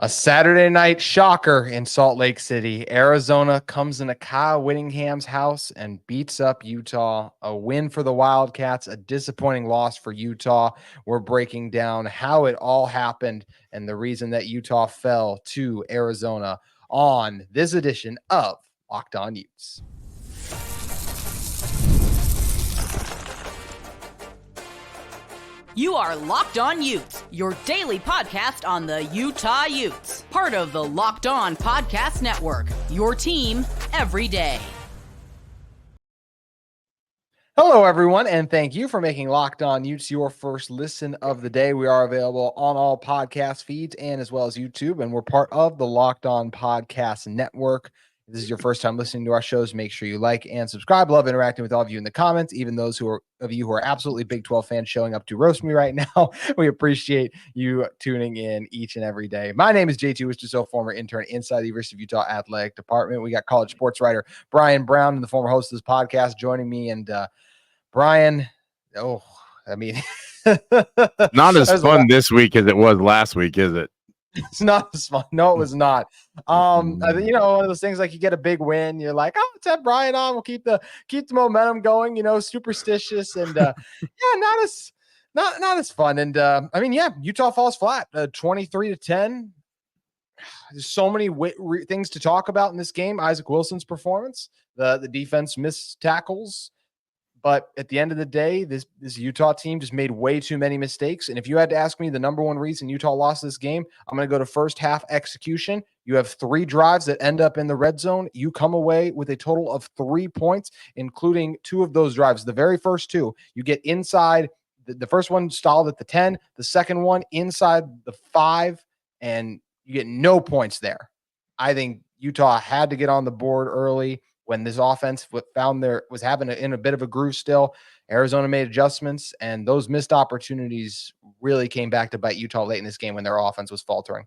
A Saturday night shocker in Salt Lake City. Arizona comes into Kyle Whittingham's house and beats up Utah. A win for the Wildcats, a disappointing loss for Utah. We're breaking down how it all happened and the reason that Utah fell to Arizona on this edition of Locked On Utes. You are Locked On Utes, your daily podcast on the Utah Utes. Part of the Locked On Podcast Network, your team every day. Hello, everyone, and thank you for making Locked On Utes your first listen of the day. We are available on all podcast feeds and as well as YouTube, and we're part of the Locked On Podcast Network. If this is your first time listening to our shows, make sure you like and subscribe. Love interacting with all of you in the comments, even those of you who are absolutely Big 12 fans showing up to roast me right now. We appreciate you tuning in each and every day. My name is JT Wistrcill, former intern inside the University of Utah Athletic Department. We got college sports writer Bryan Brown, and the former host of this podcast, joining me. And Bryan, not as fun this week as it was last week, is it? It's not as fun. No, it was not. One of those things, like you get a big win, you're like, oh, let's have Bryan on. We'll keep the momentum going. Superstitious and not as fun. And Utah falls flat, 23-10. There's so many things to talk about in this game. Isaac Wilson's performance, the defense missed tackles. But at the end of the day, this Utah team just made way too many mistakes. And if you had to ask me the number one reason Utah lost this game, I'm going to go to first half execution. You have 3 drives that end up in the red zone. You come away with a total of 3 points, including 2 of those drives. The very first 2, you get inside. The first one stalled at the 10. The second one inside the 5, and you get no points there. I think Utah had to get on the board early. When this offense was having in a bit of a groove still, Arizona made adjustments, and those missed opportunities really came back to bite Utah late in this game when their offense was faltering.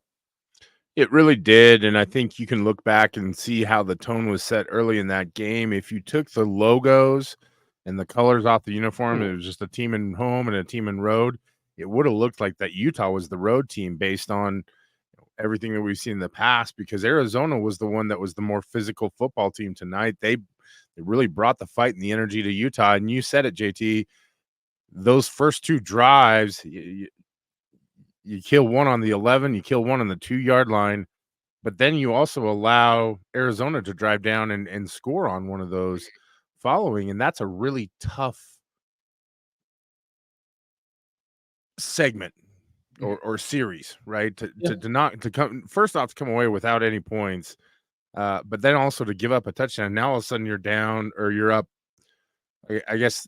It really did, and I think you can look back and see how the tone was set early in that game. If you took the logos and the colors off the uniform, it was just a team in home and a team in road, it would have looked like that Utah was the road team based on everything that we've seen in the past, because Arizona was the one that was the more physical football team tonight. They really brought the fight and the energy to Utah. And you said it, JT, those first 2 drives, you kill one on the 11, you kill one on the 2-yard line, but then you also allow Arizona to drive down and score on one of those following. And that's a really tough segment or series, right? To come away without any points, but then also to give up a touchdown. Now all of a sudden you're down or you're up. I guess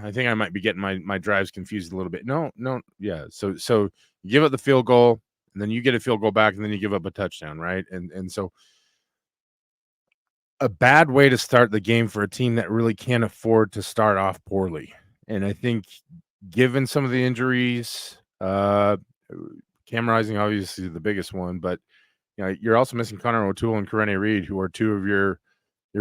I think I might be getting my drives confused a little bit. No, yeah. So you give up the field goal, and then you get a field goal back, and then you give up a touchdown, right? And so a bad way to start the game for a team that really can't afford to start off poorly. And I think given some of the injuries, Cam Rising obviously the biggest one, but you're also missing Connor O'Toole and Correne Reed, who are 2 of your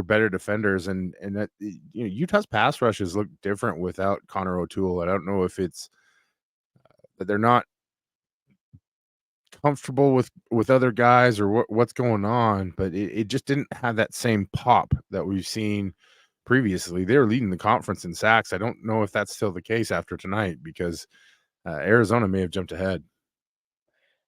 better defenders, and that Utah's pass rushes look different without Connor O'Toole. I don't know if it's that they're not comfortable with other guys or what's going on, but it just didn't have that same pop that we've seen previously. They were leading the conference in sacks. I don't know if that's still the case after tonight, because Arizona may have jumped ahead.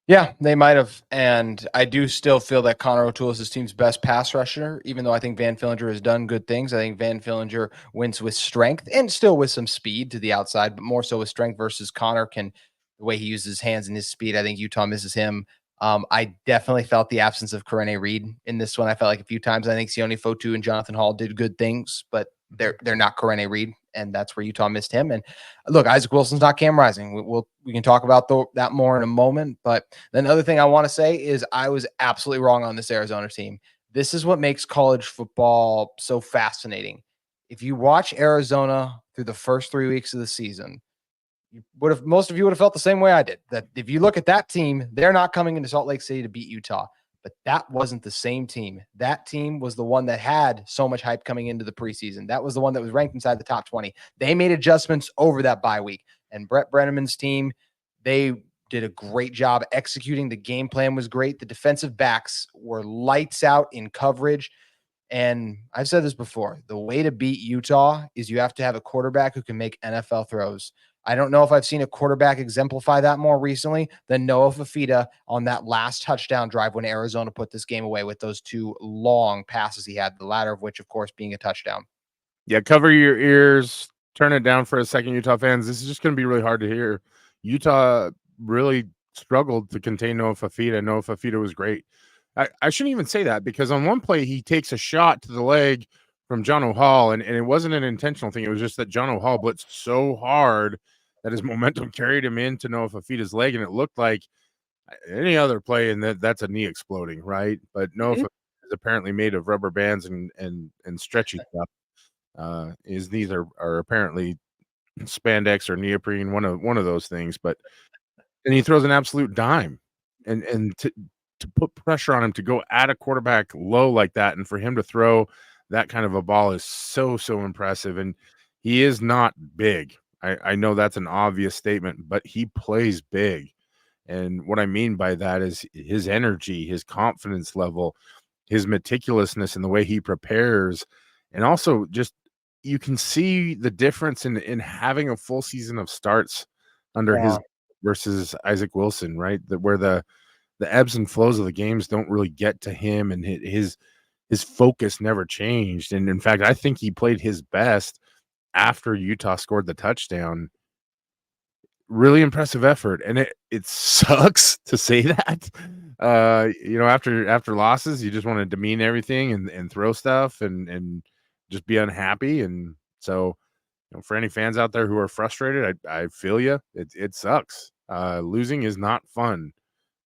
Yeah, they might have. And I do still feel that Connor O'Toole is his team's best pass rusher, even though I think Van Fillinger has done good things. I think Van Fillinger wins with strength and still with some speed to the outside, but more so with strength versus Connor the way he uses his hands and his speed. I think Utah misses him. I definitely felt the absence of Correne Reed in this one. I felt like a few times I think Sione Fotu and Jonathan Hall did good things, but they're not Correne Reed, and that's where Utah missed him. And look, Isaac Wilson's not Cam Rising. We can talk about that more in a moment. But then the other thing I want to say is I was absolutely wrong on this Arizona team. This is what makes college football so fascinating. If you watch Arizona through the first 3 weeks of the season, most of you would have felt the same way I did. That if you look at that team, they're not coming into Salt Lake City to beat Utah. But that wasn't the same team. That team was the one that had so much hype coming into the preseason. That was the one that was ranked inside the top 20. They made adjustments over that bye week. And Brett Brenneman's team, they did a great job executing. The game plan was great. The defensive backs were lights out in coverage. And I've said this before, the way to beat Utah is you have to have a quarterback who can make NFL throws. I don't know if I've seen a quarterback exemplify that more recently than Noah Fifita on that last touchdown drive when Arizona put this game away with those 2 long passes he had, the latter of which, of course, being a touchdown. Yeah, cover your ears, turn it down for a second, Utah fans. This is just going to be really hard to hear. Utah really struggled to contain Noah Fifita. Noah Fifita was great. I shouldn't even say that, because on one play he takes a shot to the leg from John O'Hall, and it wasn't an intentional thing. It was just that John O'Hall blitzed so hard that his momentum carried him into Noah Fifita's leg, and it looked like any other play, and that's a knee exploding, right? But Noah Fifita is apparently made of rubber bands and stretchy stuff. His knees are apparently spandex or neoprene, one of those things. But and he throws an absolute dime, and to put pressure on him to go at a quarterback low like that, and for him to throw that kind of a ball is so impressive. And he is not big. I know that's an obvious statement, but he plays big. And what I mean by that is his energy, his confidence level, his meticulousness in the way he prepares, and also just you can see the difference in having a full season of starts under his versus Isaac Wilson, right? Where the ebbs and flows of the games don't really get to him, and his focus never changed. And in fact, I think he played his best after Utah scored the touchdown. Really impressive effort, and it sucks to say that. After losses, you just want to demean everything and throw stuff and just be unhappy. And so, for any fans out there who are frustrated, I feel you. It sucks. Losing is not fun.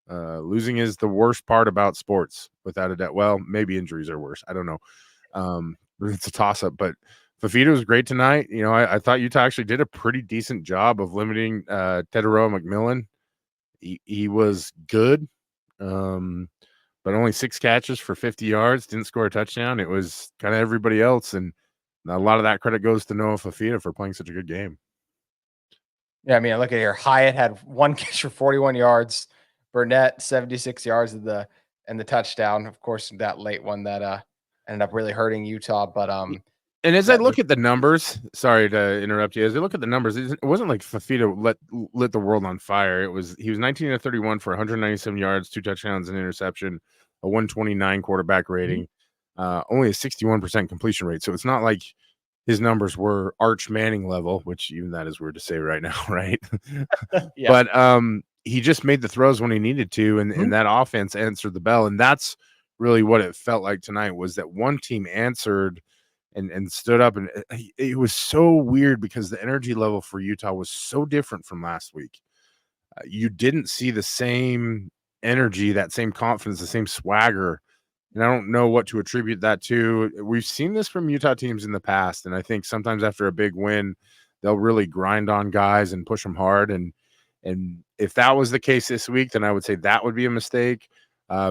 Losing is the worst part about sports, without a doubt. Well, maybe injuries are worse. I don't know. It's a toss up, but Fifita was great tonight. I thought Utah actually did a pretty decent job of limiting Teteroa McMillan. He was good, but only 6 catches for 50 yards, didn't score a touchdown. It was kind of everybody else, and a lot of that credit goes to Noah Fifita for playing such a good game. Yeah, I mean, look at here. Hyatt had 1 catch for 41 yards. Burnett 76 yards and the touchdown. Of course, that late one that ended up really hurting Utah. But and as I look at the numbers, sorry to interrupt you. As I look at the numbers, it wasn't like Fifita lit the world on fire. He was 19 of 31 for 197 yards, 2 touchdowns, and interception, a 129 quarterback rating, only a 61% completion rate. So it's not like his numbers were Arch Manning level, which even that is weird to say right now, right? Yeah. But he just made the throws when he needed to, and that offense answered the bell. And that's really what it felt like tonight, was that one team answered and stood up. And it was so weird because the energy level for Utah was so different from last week. You didn't see the same energy, that same confidence, the same swagger. And I don't know what to attribute that to. We've seen this from Utah teams in the past, and I think sometimes after a big win, they'll really grind on guys and push them hard. And if that was the case this week, then I would say that would be a mistake.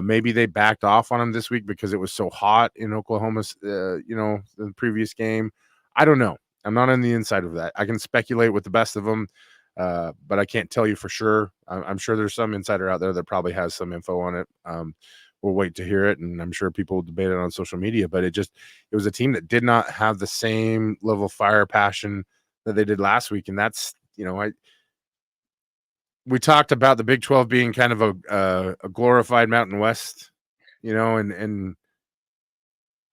Maybe they backed off on him this week because it was so hot in Oklahoma, the previous game. I don't know. I'm not on the inside of that. I can speculate with the best of them, but I can't tell you for sure. I'm sure there's some insider out there that probably has some info on it. We'll wait to hear it, and I'm sure people will debate it on social media. But it was a team that did not have the same level of fire, passion that they did last week, and that's we talked about the Big 12 being kind of a glorified Mountain West, and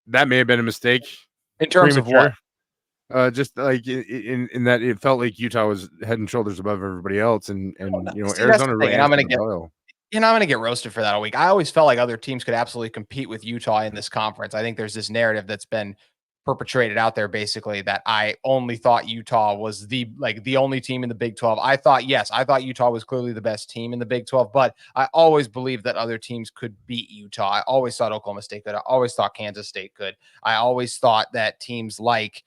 that may have been a mistake. In terms of what? Just like in that it felt like Utah was head and shoulders above everybody else, and See, Arizona really I'm answered the bell. I'm going to get roasted for that all week. I always felt like other teams could absolutely compete with Utah in this conference. I think there's this narrative that's been perpetrated out there basically that I only thought Utah was the only team in the Big 12. I thought Utah was clearly the best team in the Big 12, but I always believed that other teams could beat Utah. I always thought Oklahoma State could. I always thought Kansas State could. I always thought that teams like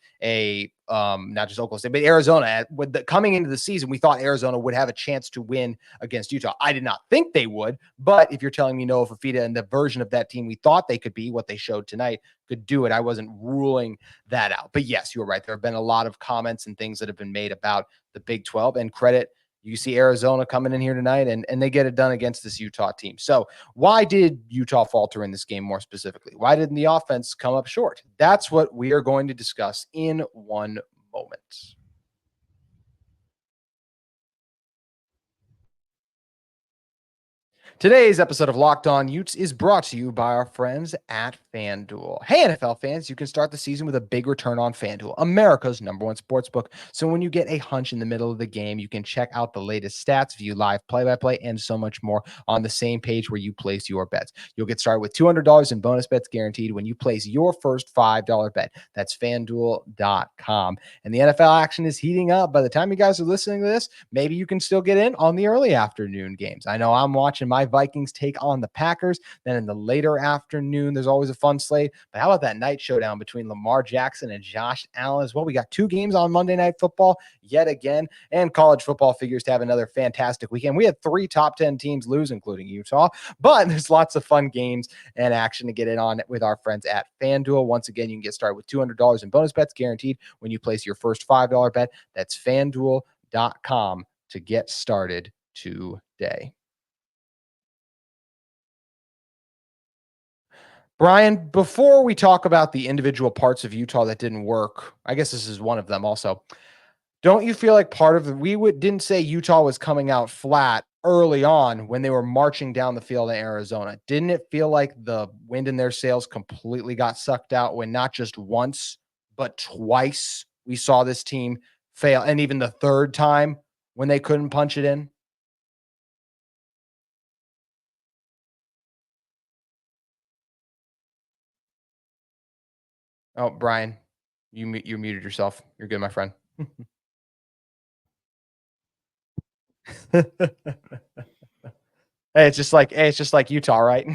not just Oklahoma State, but Arizona, coming into the season, we thought Arizona would have a chance to win against Utah. I did not think they would, but if you're telling me Noah Fifita and the version of that team we thought they could be, what they showed tonight, could do it, I wasn't ruling that out. But yes, you were right. There have been a lot of comments and things that have been made about the Big 12, and credit You see Arizona coming in here tonight, and they get it done against this Utah team. So why did Utah falter in this game more specifically? Why didn't the offense come up short? That's what we are going to discuss in one moment. Today's episode of Locked On Utes is brought to you by our friends at FanDuel. Hey, NFL fans, you can start the season with a big return on FanDuel, America's #1 sportsbook. So when you get a hunch in the middle of the game, you can check out the latest stats, view live play-by-play, and so much more on the same page where you place your bets. You'll get started with $200 in bonus bets guaranteed when you place your first $5 bet. That's FanDuel.com. And the NFL action is heating up. By the time you guys are listening to this, maybe you can still get in on the early afternoon games. I know I'm watching my Vikings take on the Packers. Then in the later afternoon, there's always a fun slate. But how about that night showdown between Lamar Jackson and Josh Allen as well? We got 2 games on Monday Night Football yet again, and college football figures to have another fantastic weekend. We had 3 top 10 teams lose, including Utah, but there's lots of fun games and action to get in on with our friends at FanDuel. Once again, you can get started with $200 in bonus bets guaranteed when you place your first $5 bet. That's FanDuel.com to get started today. Brian, before we talk about the individual parts of Utah that didn't work, I guess this is one of them also. Don't you feel like part of didn't say Utah was coming out flat early on when they were marching down the field in Arizona? Didn't it feel like the wind in their sails completely got sucked out when not just once, but twice we saw this team fail, and even the third time when they couldn't punch it in? Oh, Brian, you muted yourself. You're good, my friend. It's just like Utah, right?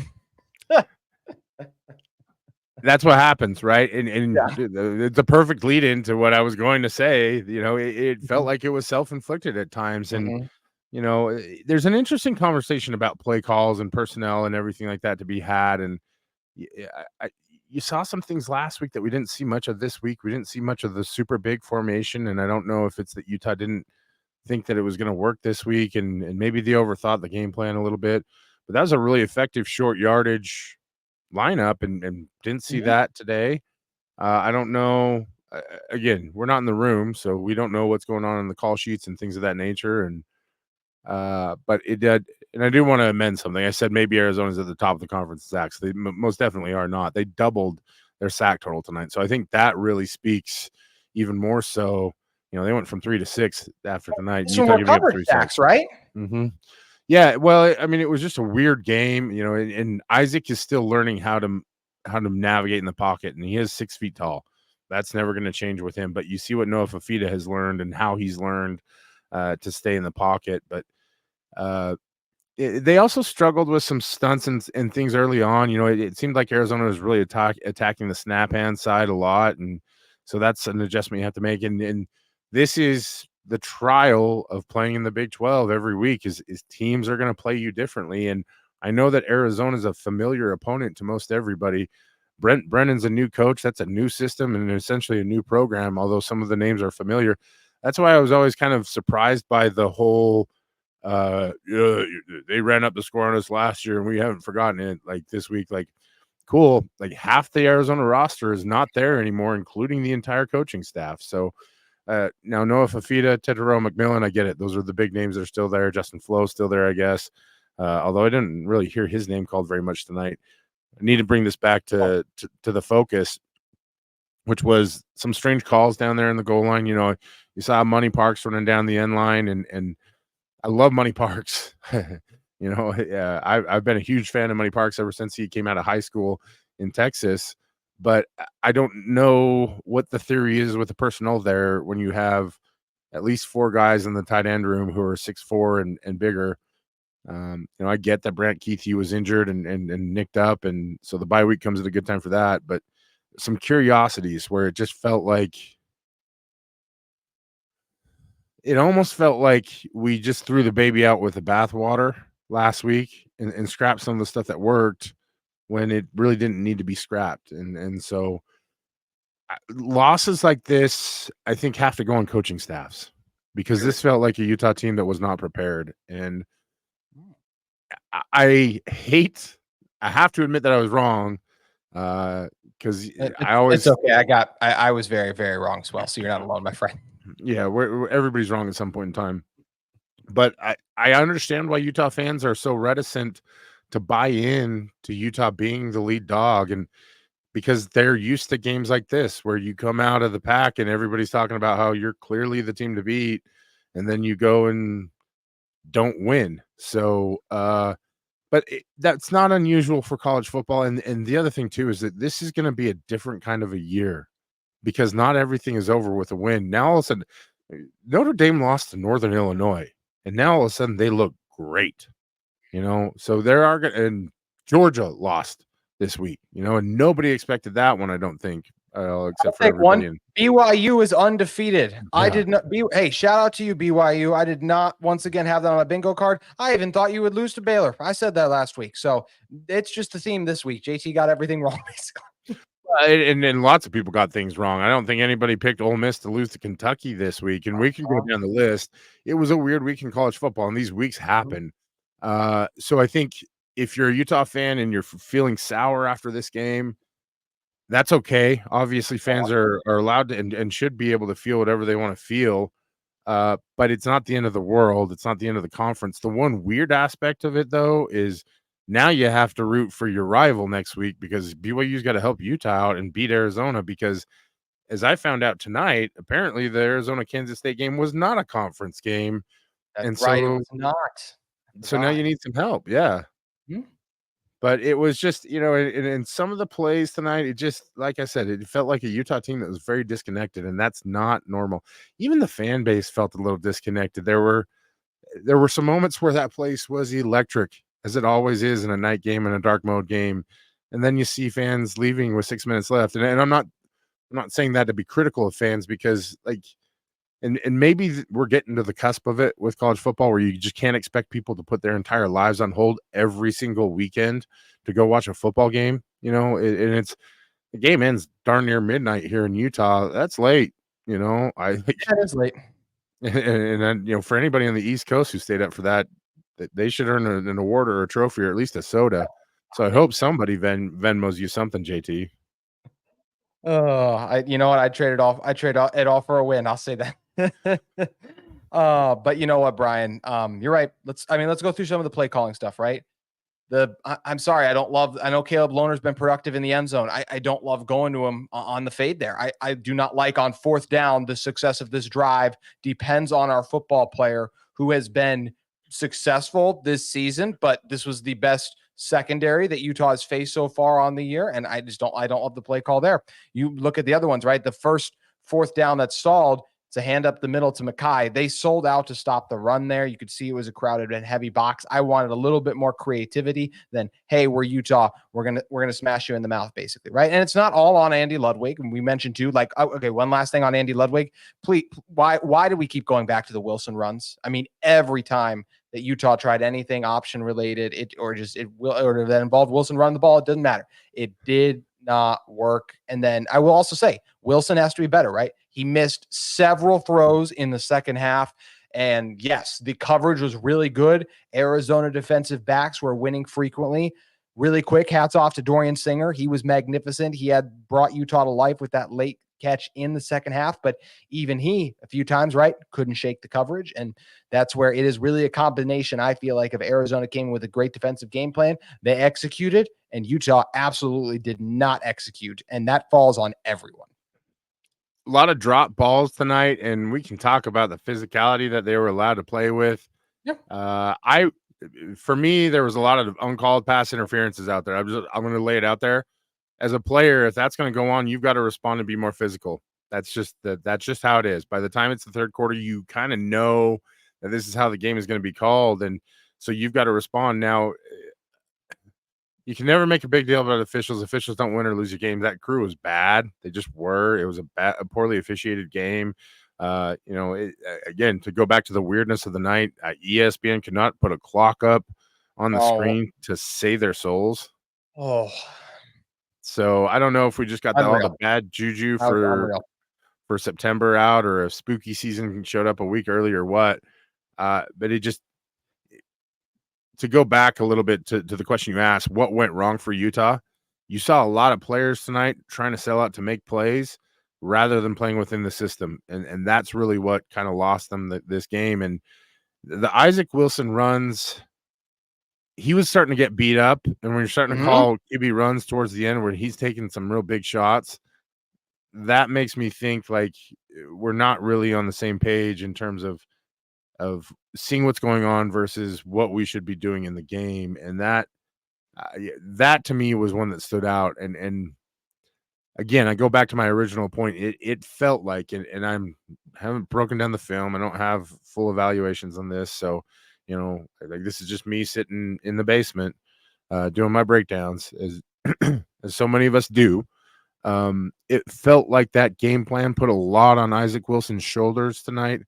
That's what happens, right? And Yeah. it's a perfect lead into what I was going to say. It felt Mhm. like it was self-inflicted at times. And, Mhm. there's an interesting conversation about play calls and personnel and everything like that to be had. And you saw some things last week that we didn't see much of this week. We didn't see much of the super big formation. And I don't know if it's that Utah didn't think that it was going to work this week, and maybe they overthought the game plan a little bit. But that was a really effective short yardage lineup, and didn't see Mhm. that today. I don't know. Again, we're not in the room, so we don't know what's going on in the call sheets and things of that nature. And but it did, and I do want to amend something. I said maybe Arizona's at the top of the conference sacks. They most definitely are not. They doubled their sack total tonight, so I think that really speaks even more so. They went from 3 to 6 after the night. Some Utah giving up recovered 3 sacks, sacks. right? hmm Yeah, well, I mean, it was just a weird game, and Isaac is still learning how to navigate in the pocket, and he is 6 feet tall. That's never going to change with him. But you see what Noah Fifita has learned and how he's learned to stay in the pocket. But uh, they also struggled with some stunts and things early on. It seemed like Arizona was really attacking the snap hand side a lot, and so that's an adjustment you have to make. And this is the trial of playing in the Big 12 every week. Is teams are going to play you differently, and I know that Arizona is a familiar opponent to most everybody. Brennan's a new coach. That's a new system and essentially a new program. Although some of the names are familiar, that's why I was always kind of surprised by the whole they ran up the score on us last year and we haven't forgotten it. Like this week, like cool, like half the Arizona roster is not there anymore, including the entire coaching staff. So now Noah Fifita, Tetero McMillan, I get it. Those are the big names that are still there. Justin Flo's still there, I guess. Although I didn't really hear his name called very much tonight. I need to bring this back to the focus, which was some strange calls down there in the goal line. You saw Money Parks running down the end line, and I love Money Parks. Yeah, I've been a huge fan of Money Parks ever since he came out of high school in Texas. But I don't know what the theory is with the personnel there when you have at least 4 guys in the tight end room who are 6'4" and bigger. I get that Brant Keithy was injured and nicked up, and so the bye week comes at a good time for that. But some curiosities where it almost felt like we just threw the baby out with the bathwater last week and scrapped some of the stuff that worked when it really didn't need to be scrapped. And so losses like this, I think, have to go on coaching staffs. because this felt like a Utah team that was not prepared. And I have to admit that I was wrong, because It's okay. I was very, very wrong as well. So you're not alone, my friend. Yeah, everybody's wrong at some point in time. But I understand why Utah fans are so reticent to buy in to Utah being the lead dog, and because they're used to games like this where you come out of the pack and everybody's talking about how you're clearly the team to beat, and then you go and don't win. So, but that's not unusual for college football. And the other thing too is that this is going to be a different kind of a year, because not everything is over with a win. Now all of a sudden, Notre Dame lost to Northern Illinois, and now all of a sudden they look great. So there are and Georgia lost this week, and nobody expected that one, I don't think, except for everybody. BYU is undefeated. Yeah. I did not. Hey, shout out to you, BYU. I did not once again have that on my bingo card. I even thought you would lose to Baylor. I said that last week, so it's just the theme this week. JT got everything wrong, basically. And lots of people got things wrong. I don't think anybody picked Ole Miss to lose to Kentucky this week, and we can go down the list. It was a weird week in college football, and these weeks happen. So I think if you're a Utah fan and you're feeling sour after this game, that's okay. Obviously, fans are allowed to and should be able to feel whatever they want to feel, but it's not the end of the world. It's not the end of the conference. The one weird aspect of it, though, is now you have to root for your rival next week, because BYU's got to help Utah out and beat Arizona, because as I found out tonight, apparently the Arizona-Kansas State game was not a conference game. That's right. It was not. So now you need some help. Yeah. Hmm. But it was just, in some of the plays tonight, it just, like I said, it felt like a Utah team that was very disconnected, and that's not normal. Even the fan base felt a little disconnected. There were some moments where that place was electric, as it always is in a night game and a dark mode game. And then you see fans leaving with 6 minutes left. And I'm not saying that to be critical of fans, because and maybe we're getting to the cusp of it with college football, where you just can't expect people to put their entire lives on hold every single weekend to go watch a football game, and the game ends darn near midnight here in Utah. That's late, That is late. And then, for anybody on the East Coast who stayed up for that, they should earn an award or a trophy, or at least a soda. So I hope somebody Venmos you something, JT. You know what? I'd trade it it all for a win. I'll say that. But you know what, Brian? You're right. Let's go through some of the play calling stuff, right? I'm sorry. I know Caleb Lohner's been productive in the end zone. I don't love going to him on the fade there. I do not like on fourth down. The success of this drive depends on our football player, who has been successful this season, but this was the best secondary that Utah has faced so far on the year. And I don't love the play call there. You look at the other ones, right? The first fourth down that stalled, it's a hand up the middle to Mackay. They sold out to stop the run there. You could see it was a crowded and heavy box. I wanted a little bit more creativity than, hey, we're Utah. We're gonna smash you in the mouth, basically, right? And it's not all on Andy Ludwig. And we mentioned too, okay, one last thing on Andy Ludwig. Please, why do we keep going back to the Wilson runs? I mean, every time that Utah tried anything option related, or that involved Wilson running the ball, it doesn't matter. It did not work. And then I will also say Wilson has to be better, right? He missed several throws in the second half. And yes, the coverage was really good. Arizona defensive backs were winning frequently. Really quick, hats off to Dorian Singer. He was magnificent. He had brought Utah to life with that late catch in the second half, but even he, a few times, right, couldn't shake the coverage. And that's where it is really a combination, I feel like, of Arizona came with a great defensive game plan. They executed, and Utah absolutely did not execute. And that falls on everyone. A lot of drop balls tonight, and we can talk about the physicality that they were allowed to play with. Yeah. For me, there was a lot of uncalled pass interferences out there. I'm going to lay it out there. As a player, if that's going to go on, you've got to respond and be more physical. That's just how it is. By the time it's the third quarter, you kind of know that this is how the game is going to be called, and so you've got to respond. Now, you can never make a big deal about officials. Officials don't win or lose your game. That crew was bad. They just were. It was a poorly officiated game. Again, to go back to the weirdness of the night, ESPN could not put a clock up on the screen to save their souls. Oh. So I don't know if we just got all the bad juju for for September out or if spooky season showed up a week early or what. But it just to go back a little bit to the question you asked, what went wrong for Utah? You saw a lot of players tonight trying to sell out to make plays rather than playing within the system. And that's really what kind of lost them this game. And the Isaac Wilson runs, he was starting to get beat up. And when you're starting to call QB runs towards the end where he's taking some real big shots, that makes me think like we're not really on the same page in terms of seeing what's going on versus what we should be doing in the game. And that that to me was one that stood out. And again, I go back to my original point. It felt like, and I'm haven't broken down the film. I don't have full evaluations on this, so like this is just me sitting in the basement doing my breakdowns, as as so many of us do. It felt like that game plan put a lot on Isaac Wilson's shoulders tonight.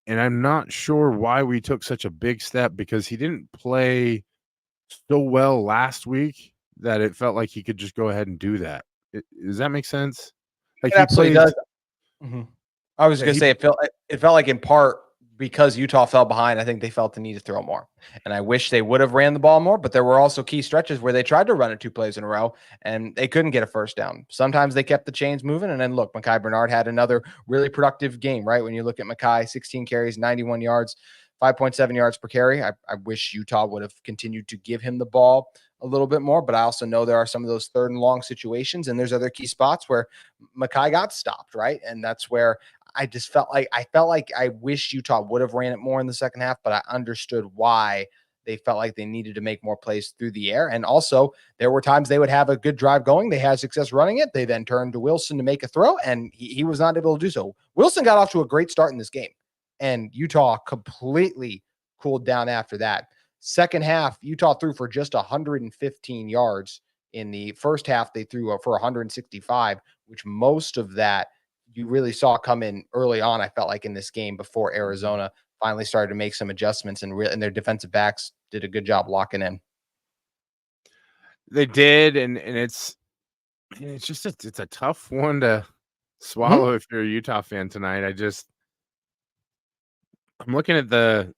And I'm not sure why we took such a big step because he didn't play so well last week that it felt like he could just go ahead and do that. Does that make sense? Like It he absolutely plays. does. I was going to say it felt like in part because Utah fell behind. I think they felt the need to throw more, and I wish they would have ran the ball more. But there were also key stretches where they tried to run it 2 plays in a row, and they couldn't get a first down. Sometimes they kept the chains moving, and then look, Mekhi Bernard had another really productive game. Right when you look at Mekhi, 16 carries, 91 yards. 5.7 yards per carry. I wish Utah would have continued to give him the ball a little bit more, but I also know there are some of those 3rd and long situations, and there's other key spots where Mekhi got stopped, right? And that's where I just felt like I wish Utah would have ran it more in the second half, but I understood why they felt like they needed to make more plays through the air. And also, there were times they would have a good drive going. They had success running it. They then turned to Wilson to make a throw, and he was not able to do so. Wilson got off to a great start in this game, and Utah completely cooled down after that. Second half, Utah threw for just 115 yards. In the first half, they threw for 165, which most of that you really saw come in early on. I felt like in this game before Arizona finally started to make some adjustments, and their defensive backs did a good job locking in. They did, and it's just it's a tough one to swallow if you're a Utah fan tonight. I'm looking at the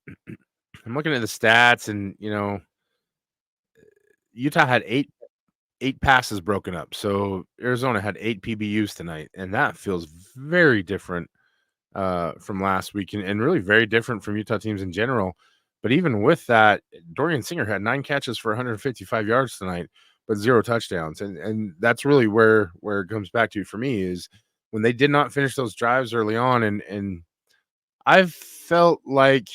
stats, and Utah had eight passes broken up. So Arizona had 8 PBUs tonight, and that feels very different from last week, and really very different from Utah teams in general. But even with that, Dorian Singer had 9 catches for 155 yards tonight, but 0 touchdowns. And that's really where it comes back to for me is when they did not finish those drives early on. And I've felt like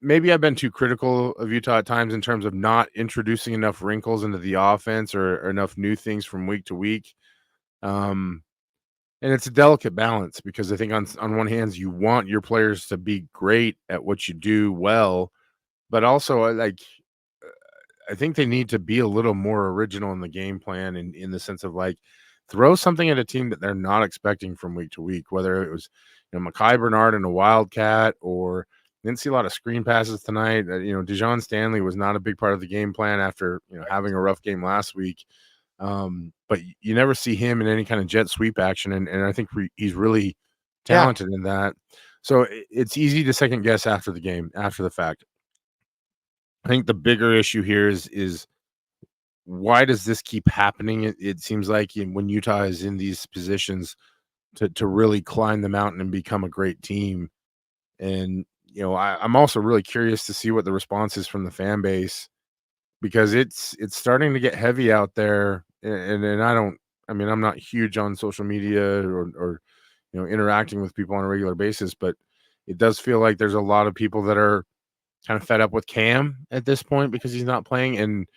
maybe I've been too critical of Utah at times in terms of not introducing enough wrinkles into the offense or enough new things from week to week. And it's a delicate balance because I think on one hand, you want your players to be great at what you do well, but also I think they need to be a little more original in the game plan in the sense of like throw something at a team that they're not expecting from week to week, whether it was Mekhi Bernard and a Wildcat or didn't see a lot of screen passes tonight. Dejon Stanley was not a big part of the game plan after having a rough game last week. But you never see him in any kind of jet sweep action, and I think he's really talented in that. So it's easy to second guess after the game, after the fact. I think the bigger issue here is why does this keep happening? It seems like when Utah is in these positions to really climb the mountain and become a great team. And I'm also really curious to see what the response is from the fan base because it's starting to get heavy out there. And I'm not huge on social media or interacting with people on a regular basis, but it does feel like there's a lot of people that are kind of fed up with Cam at this point because he's not playing. And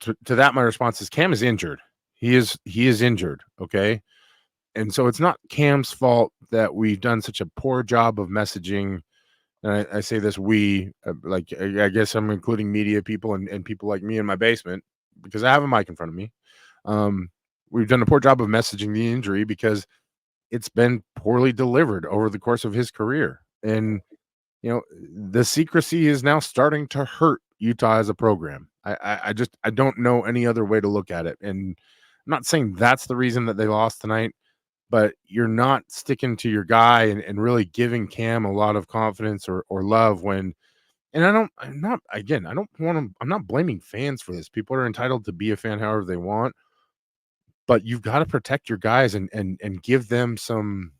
to that, my response is Cam is injured. He is injured. Okay. And so it's not Cam's fault that we've done such a poor job of messaging. And I say this, I guess I'm including media people and people like me in my basement because I have a mic in front of me. We've done a poor job of messaging the injury because it's been poorly delivered over the course of his career. And, the secrecy is now starting to hurt Utah as a program. I don't know any other way to look at it. And I'm not saying that's the reason that they lost tonight, but you're not sticking to your guy and really giving Cam a lot of confidence or love when. And I'm not, again, I don't want to, I'm not blaming fans for this. People are entitled to be a fan however they want, but you've got to protect your guys and give them some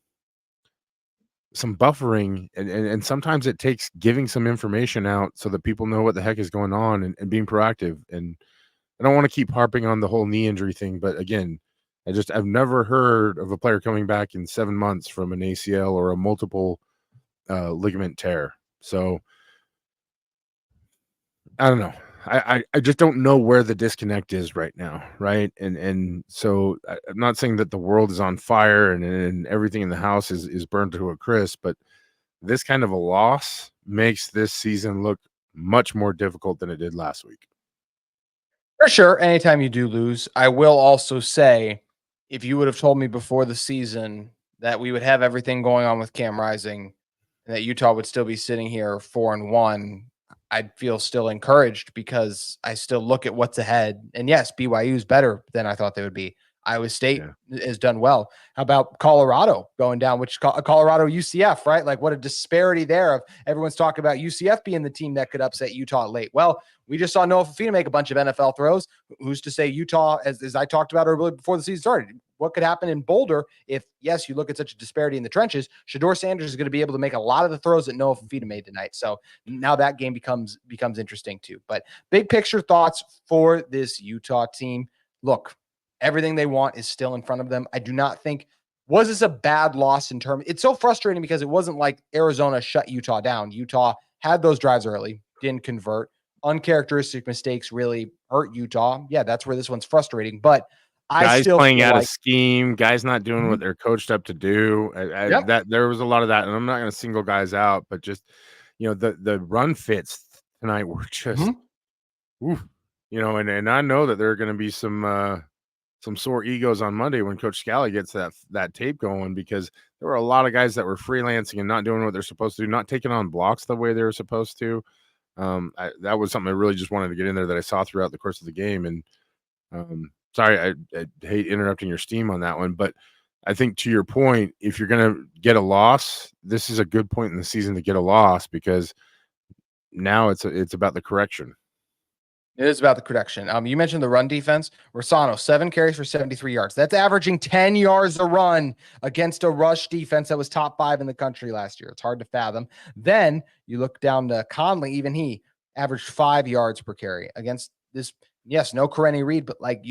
buffering, and sometimes it takes giving some information out so that people know what the heck is going on and being proactive. And I don't want to keep harping on the whole knee injury thing, but again, I've never heard of a player coming back in 7 months from an ACL or a multiple ligament tear. So I don't know. I just don't know where the disconnect is right now, right? And so I'm not saying that the world is on fire and everything in the house is burned to a crisp, but this kind of a loss makes this season look much more difficult than it did last week. For sure, anytime you do lose, I will also say, if you would have told me before the season that we would have everything going on with Cam Rising and that Utah would still be sitting here 4-1, I'd feel still encouraged because I still look at what's ahead. And yes, BYU is better than I thought they would be. Iowa State has done well. How about Colorado going down, which Colorado UCF, right? Like what a disparity there of everyone's talking about UCF being the team that could upset Utah late. Well, we just saw Noah Fifita make a bunch of NFL throws. Who's to say Utah, as I talked about earlier before the season started, what could happen in Boulder if, yes, you look at such a disparity in the trenches? Shedeur Sanders is going to be able to make a lot of the throws that Noah Fifita made tonight. So now that game becomes interesting too. But big picture thoughts for this Utah team. Look, everything they want is still in front of them. I do not think, was this a bad loss in terms? It's so frustrating because it wasn't like Arizona shut Utah down. Utah had those drives early, didn't convert. Uncharacteristic mistakes really hurt Utah. Yeah, that's where this one's frustrating. But I Guys still playing feel out like of scheme, guys not doing what they're coached up to do. Yep. That there was a lot of that, and I'm not going to single guys out, but just the run fits tonight were just, oof, and I know that there are going to be some sore egos on Monday when Coach Scally gets that tape going, because there were a lot of guys that were freelancing and not doing what they're supposed to do, not taking on blocks the way they were supposed to. That was something I really just wanted to get in there that I saw throughout the course of the game. And sorry, I hate interrupting your steam on that one, but I think to your point, if you're going to get a loss, this is a good point in the season to get a loss, because now it's about the correction. It is about the correction. You mentioned the run defense. Rossano, 7 carries for 73 yards. That's averaging 10 yards a run against a rush defense that was top 5 in the country last year. It's hard to fathom. Then you look down to Conley, even he averaged 5 yards per carry against this. Yes, no Karene Reed, but like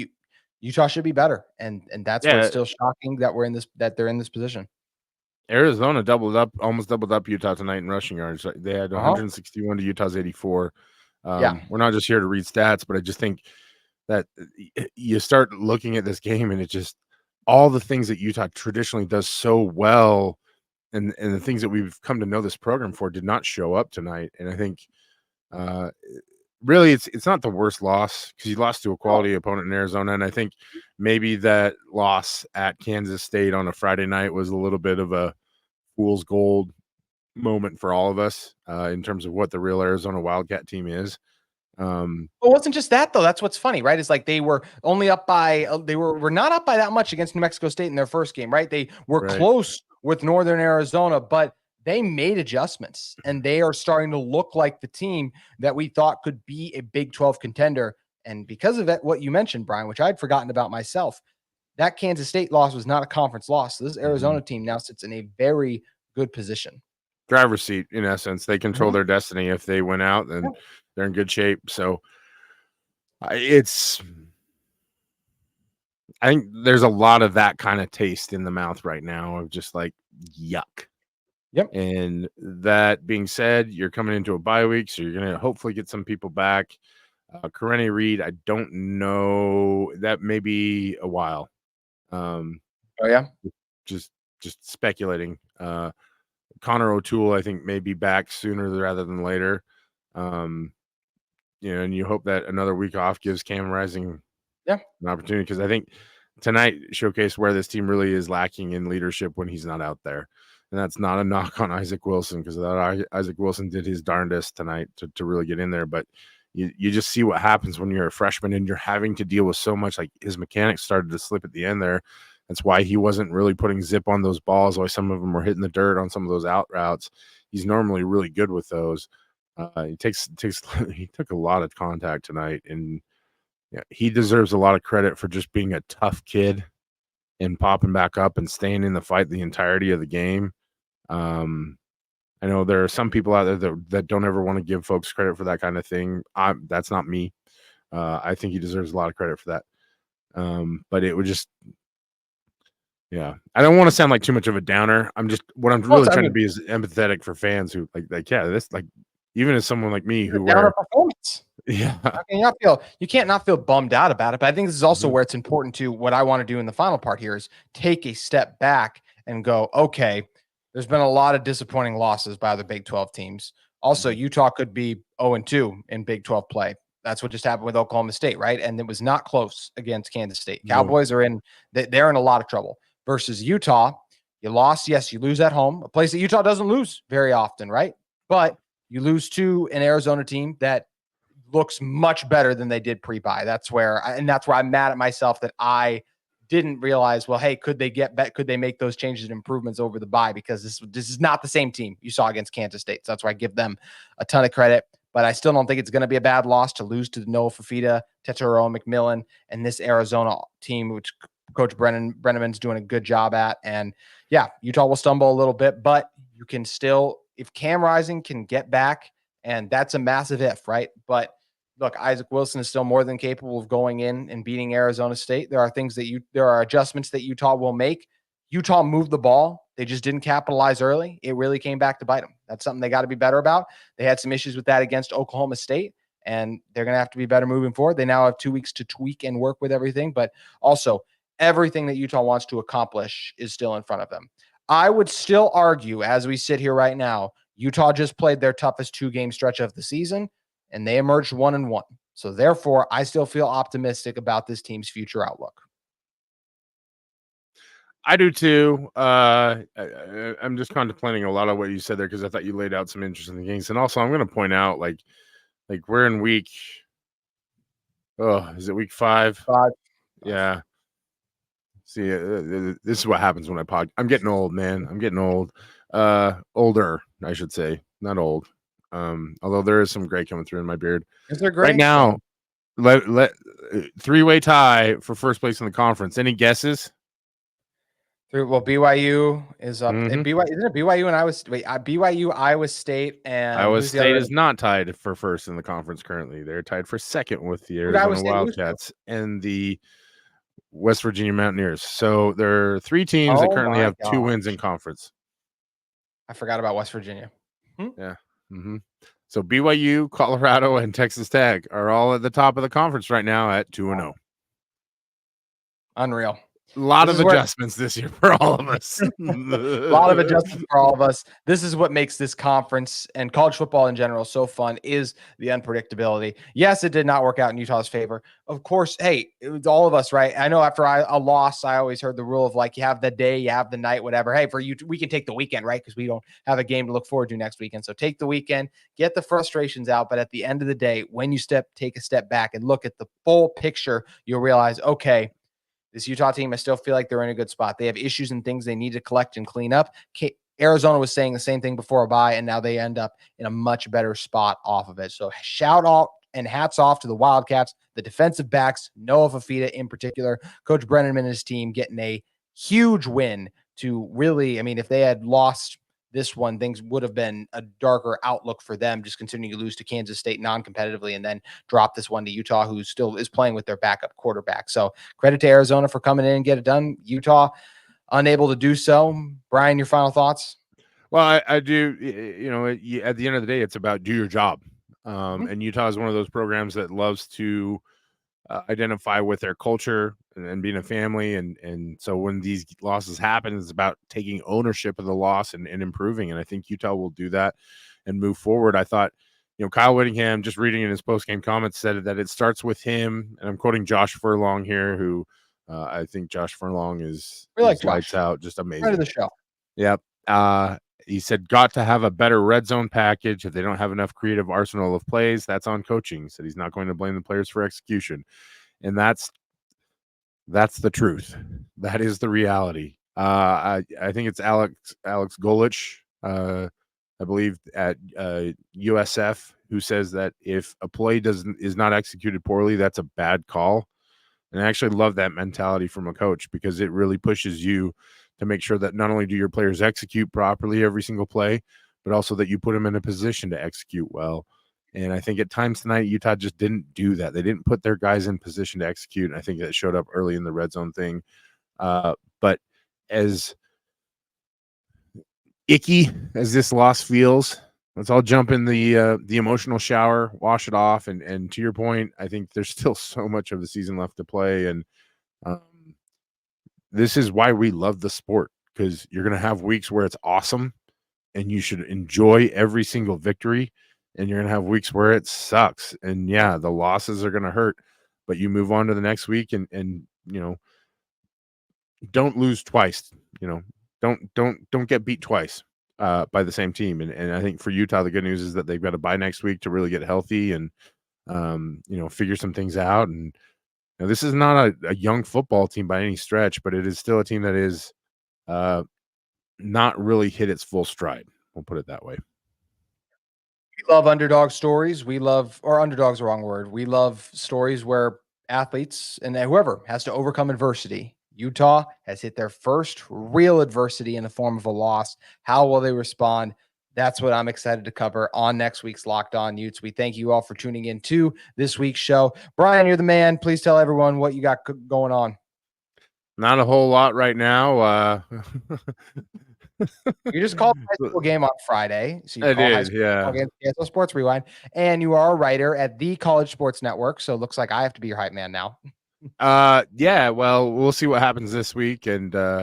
Utah should be better. And that's what's still shocking that they're in this position. Arizona almost doubled up Utah tonight in rushing yards. They had 161 to Utah's 84. We're not just here to read stats, but I just think that you start looking at this game and it just, all the things that Utah traditionally does so well and the things that we've come to know this program for did not show up tonight. And I think really it's not the worst loss, because you lost to a quality opponent in Arizona. And I think maybe that loss at Kansas State on a Friday night was a little bit of a fool's gold moment for all of us in terms of what the real Arizona Wildcat team is. It wasn't just that though. That's what's funny, right? It's like they were only up by were not up by that much against New Mexico State in their first game, right? They were close with Northern Arizona, but they made adjustments and they are starting to look like the team that we thought could be a Big 12 contender. And because of that, what you mentioned, Brian, which I'd forgotten about myself, that Kansas State loss was not a conference loss. So this Arizona team now sits in a very good position. Driver's seat, in essence. They control their destiny. If they win out, then they're in good shape. So I think there's a lot of that kind of taste in the mouth right now of just like, yuck. Yep. And that being said, you're coming into a bye week, so you're going to hopefully get some people back. Karene Reed, I don't know. That may be a while. Just speculating. Connor O'Toole, I think, may be back sooner rather than later. And you hope that another week off gives Cam Rising an opportunity, because I think tonight showcased where this team really is lacking in leadership when he's not out there. And that's not a knock on Isaac Wilson, because Isaac Wilson did his darndest tonight to really get in there. But you just see what happens when you're a freshman and you're having to deal with so much. Like his mechanics started to slip at the end there. That's why he wasn't really putting zip on those balls. Why some of them were hitting the dirt on some of those out routes. He's normally really good with those. He took a lot of contact tonight, and yeah, he deserves a lot of credit for just being a tough kid and popping back up and staying in the fight the entirety of the game. I know there are some people out there that don't ever want to give folks credit for that kind of thing. That's not me. I think he deserves a lot of credit for that. But it would just, yeah. I don't want to sound like too much of a downer. I'm really trying to be as empathetic for fans who this even as someone like me who wear performance. Yeah. You can't not feel bummed out about it. But I think this is also where it's important to what I want to do in the final part here is take a step back and go, okay, there's been a lot of disappointing losses by other Big 12 teams. Also, Utah could be 0-2 in Big 12 play. That's what just happened with Oklahoma State, right? And it was not close against Kansas State. Cowboys are they're in a lot of trouble. Versus Utah, you lost. Yes, you lose at home, a place that Utah doesn't lose very often, right? But you lose to an Arizona team that looks much better than they did pre-bye. That's where I'm mad at myself that I didn't realize, well, hey, could they make those changes and improvements over the bye? Because this is not the same team you saw against Kansas State. So that's why I give them a ton of credit. But I still don't think it's going to be a bad loss to lose to Noah Fifita, Tetairoa McMillan, and this Arizona team, which Coach Brenneman's doing a good job at. And yeah, Utah will stumble a little bit, but you can still, if Cam Rising can get back, and that's a massive if, right? But look, Isaac Wilson is still more than capable of going in and beating Arizona State. There are adjustments that Utah will make. Utah moved the ball. They just didn't capitalize early. It really came back to bite them. That's something they got to be better about. They had some issues with that against Oklahoma State, and they're going to have to be better moving forward. They now have 2 weeks to tweak and work with everything, but also everything that Utah wants to accomplish is still in front of them. I would still argue, as we sit here right now, Utah just played their toughest 2-game stretch of the season, and they emerged 1-1. So therefore, I still feel optimistic about this team's future outlook. I do too. I'm just contemplating a lot of what you said there because I thought you laid out some interesting things. And also, I'm going to point out, like we're in week. Oh, is it week 5? 5. Yeah. See, this is what happens when I'm getting old, man. I'm getting old. Older, I should say, not old. Although there is some gray coming through in my beard. Is there gray? Right now, let 3-way tie for first place in the conference. Any guesses? Well, BYU is up. Isn't it BYU and Iowa? BYU, Iowa State, and Iowa State is not tied for first in the conference currently. They're tied for second with the Arizona Wildcats and the West Virginia Mountaineers. So there are 3 teams that currently have 2 wins in conference. I forgot about West Virginia. Yeah. So BYU, Colorado, and Texas Tech are all at the top of the conference right now at 2-0. Unreal. A lot of adjustments this year for all of us. A lot of adjustments for all of us. This is what makes this conference and college football in general so fun, is the unpredictability. Yes, it did not work out in Utah's favor. Of course, hey, it was all of us, right? I know after a loss, I always heard the rule of like, you have the day, you have the night, whatever. Hey, for you, we can take the weekend, right? Because we don't have a game to look forward to next weekend. So take the weekend, get the frustrations out. But at the end of the day, when you take a step back and look at the full picture, you'll realize, okay, this Utah team, I still feel like they're in a good spot. They have issues and things they need to collect and clean up. Arizona was saying the same thing before a bye, and now they end up in a much better spot off of it. So shout out and hats off to the Wildcats, the defensive backs, Noah Fifita in particular, Coach Brenneman and his team getting a huge win to really, I mean, if they had lost this one, things would have been a darker outlook for them, just continuing to lose to Kansas State non-competitively and then drop this one to Utah, who still is playing with their backup quarterback. So credit to Arizona for coming in and get it done. Utah unable to do so. Brian, your final thoughts? Well, I do. At the end of the day, it's about do your job. And Utah is one of those programs that loves to identify with their culture and being a family. And so when these losses happen, it's about taking ownership of the loss and improving. And I think Utah will do that and move forward. I thought, Kyle Whittingham, just reading in his post-game comments, said that it starts with him. And I'm quoting Josh Furlong here, who I think Josh Furlong is lights out, just amazing. Right of the show. Yep. He said, got to have a better red zone package. If they don't have enough creative arsenal of plays, that's on coaching. He said he's not going to blame the players for execution. And that's That's the truth. That is the reality. I think it's Alex Golich, I believe at USF, who says that if a play is not executed poorly, that's a bad call. And I actually love that mentality from a coach because it really pushes you to make sure that not only do your players execute properly every single play, but also that you put them in a position to execute well. And I think at times tonight, Utah just didn't do that. They didn't put their guys in position to execute. And I think that showed up early in the red zone thing. But as icky as this loss feels, let's all jump in the emotional shower, wash it off. And to your point, I think there's still so much of the season left to play. And um, this is why we love the sport, because you're going to have weeks where it's awesome and you should enjoy every single victory. And you're going to have weeks where it sucks. And yeah, the losses are going to hurt, but you move on to the next week and, don't lose twice, don't get beat twice by the same team. And I think for Utah, the good news is that they've got a bye next week to really get healthy and, figure some things out. And this is not a young football team by any stretch, but it is still a team that is not really hit its full stride. We'll put it that way. We love underdog stories. Or underdog's the wrong word. We love stories where athletes and whoever has to overcome adversity. Utah has hit their first real adversity in the form of a loss. How will they respond? That's what I'm excited to cover on next week's Locked On Utes. We thank you all for tuning in to this week's show. Brian, you're the man. Please tell everyone what you got going on. Not a whole lot right now. You just called high school game on Friday. So you I call high did, school yeah. against CSL Sports Rewind. And you are a writer at the College Sports Network. So it looks like I have to be your hype man now. Yeah, well, we'll see what happens this week. And like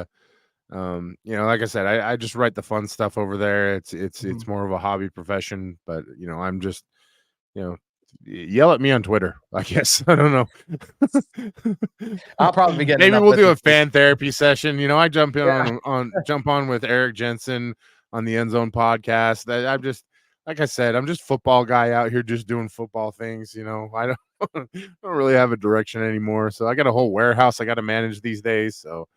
I said, I just write the fun stuff over there. It's more of a hobby profession, but I'm just, yell at me on Twitter, I guess. I don't know. I'll probably be getting maybe enough we'll do a listeners. fan therapy session. I jump in Yeah. jump on with Eric Jensen on the End Zone podcast. I'm just, like I said, I'm just football guy out here just doing football things. I don't really have a direction anymore. So I got a whole warehouse I got to manage these days. So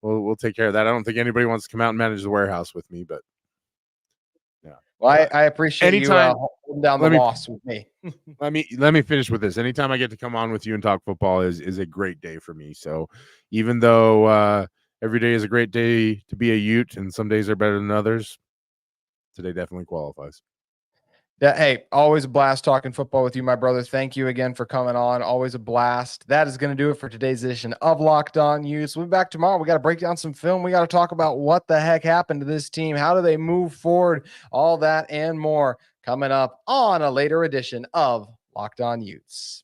we'll take care of that. I don't think anybody wants to come out and manage the warehouse with me, but yeah. Well, I appreciate anytime, you holding down the loss with me. let me finish with this. Anytime I get to come on with you and talk football is a great day for me. So even though every day is a great day to be a Ute and some days are better than others, today definitely qualifies. Yeah, hey, always a blast talking football with you, my brother. Thank you again for coming on. Always a blast. That is going to do it for today's edition of Locked On Utes. We'll be back tomorrow. We got to break down some film. We got to talk about what the heck happened to this team. How do they move forward? All that and more coming up on a later edition of Locked On Utes.